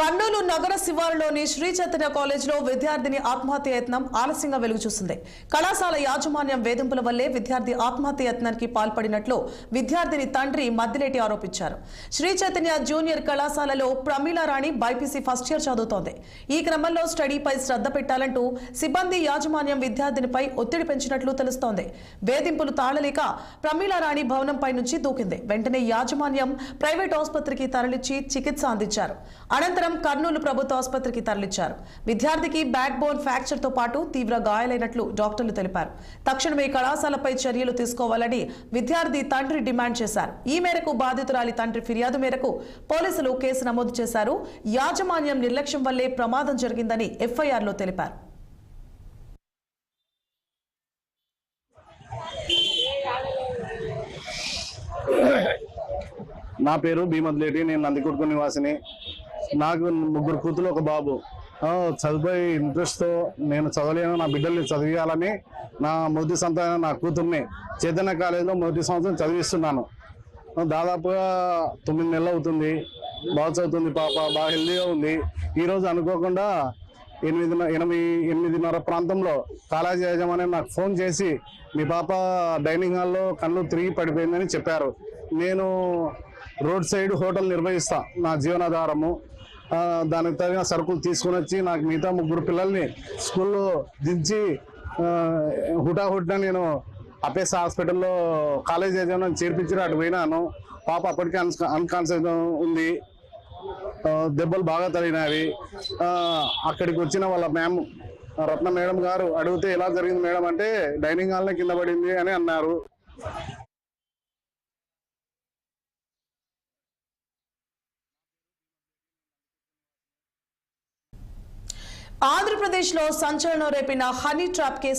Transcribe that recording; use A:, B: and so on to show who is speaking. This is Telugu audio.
A: కర్నూలు నగర శివారులోని శ్రీ చైతన్య కాలేజీలో విద్యార్థిని ఆత్మహత్య యత్నం ఆలస్యంగా వెలుగు చూసింది. కళాశాల యాజమాన్యం వేధింపుల వల్లే విద్యార్థి ఆత్మహత్య యత్నానికి పాల్పడినట్లు విద్యార్థిని తండ్రి మద్దిలేటి ఆరోపించారు. శ్రీ చైతన్య జూనియర్ కళాశాలలో ప్రమీలా రాణి బైపీసీ ఫస్ట్ ఇయర్ చదువుతోంది. ఈ క్రమంలో స్టడీపై శ్రద్ధ పెట్టాలంటూ సిబ్బంది యాజమాన్యం విద్యార్థినిపై ఒత్తిడి పెంచినట్లు తెలుస్తోంది. వేధింపులు తాళలేక ప్రమీలా రాణి భవనంపై నుంచి దూకింది. వెంటనే యాజమాన్యం ప్రైవేట్ ఆసుపత్రికి తరలించి చికిత్స అందించారు. అనంతరం కర్నూలు ప్రభుత్వ ఆసుపత్రికి తరలించారు. విద్యార్థికి బ్యాక్ బోన్ ఫ్రాక్చర్ తో పాటు తీవ్ర గాయాలైనట్లు డాక్టర్లు తెలిపారు. తక్షణమే కళాశాలపై చర్యలు తీసుకోవాలని విద్యార్థి తండ్రి డిమాండ్ చేశారు. ఈ మేరకు బాధితురాలి తండ్రి ఫిర్యాదు మేరకు పోలీసులు కేసు నమోదు చేశారు. యాజమాన్యం నిర్లక్ష్యం వల్లే ప్రమాదం జరిగిందని ఎఫ్ఐఆర్లో తెలిపారు.
B: నా పేరు భీమద్లేటి. నేను నందికొట్కు నివాసిని. నాకు ముగ్గురు కూతురు, ఒక బాబు. చదువుపై ఇంట్రెస్ట్తో నేను చదవలేను, నా బిడ్డల్ని చదివియాలని నా మొదటి సంతానం నా కూతుర్ని చైతన్య కాలేజీలో మొదటి సంవత్సరం చదివిస్తున్నాను. దాదాపుగా 9 నెలలు అవుతుంది. బాగా చదువుతుంది పాప, బాగా హెల్దీగా ఉంది. ఈరోజు అనుకోకుండా 8:30 ప్రాంతంలో కాలేజీ యాజమాన్యం నాకు ఫోన్ చేసి మీ పాప డైనింగ్ హాల్లో కళ్ళు తిరిగి పడిపోయిందని చెప్పారు. నేను రోడ్ సైడ్ హోటల్ నిర్వహిస్తా, నా జీవనాధారము. దానికి తగిన సరుకులు తీసుకుని వచ్చి నాకు మిగతా 3 పిల్లల్ని స్కూల్లో దించి హుటాహుటిన నేను అపేస్ హాస్పిటల్లో కాలేజ్ యాజమాన్యం చేర్పించి అటు పోయినాను. పాప అప్పటికే అన్కాన్షియస్ ఉంది. దెబ్బలు బాగా తగిలినవి. అక్కడికి వచ్చిన వాళ్ళ మ్యామ్ రత్న మేడం గారు అడిగితే ఎలా జరిగింది మేడం అంటే డైనింగ్ హాల్నే కింద పడింది అని అన్నారు.
A: ఆంధ్రప్రదేశ్లో సంచలనం రేపిన హనీ ట్రాప్ కేసు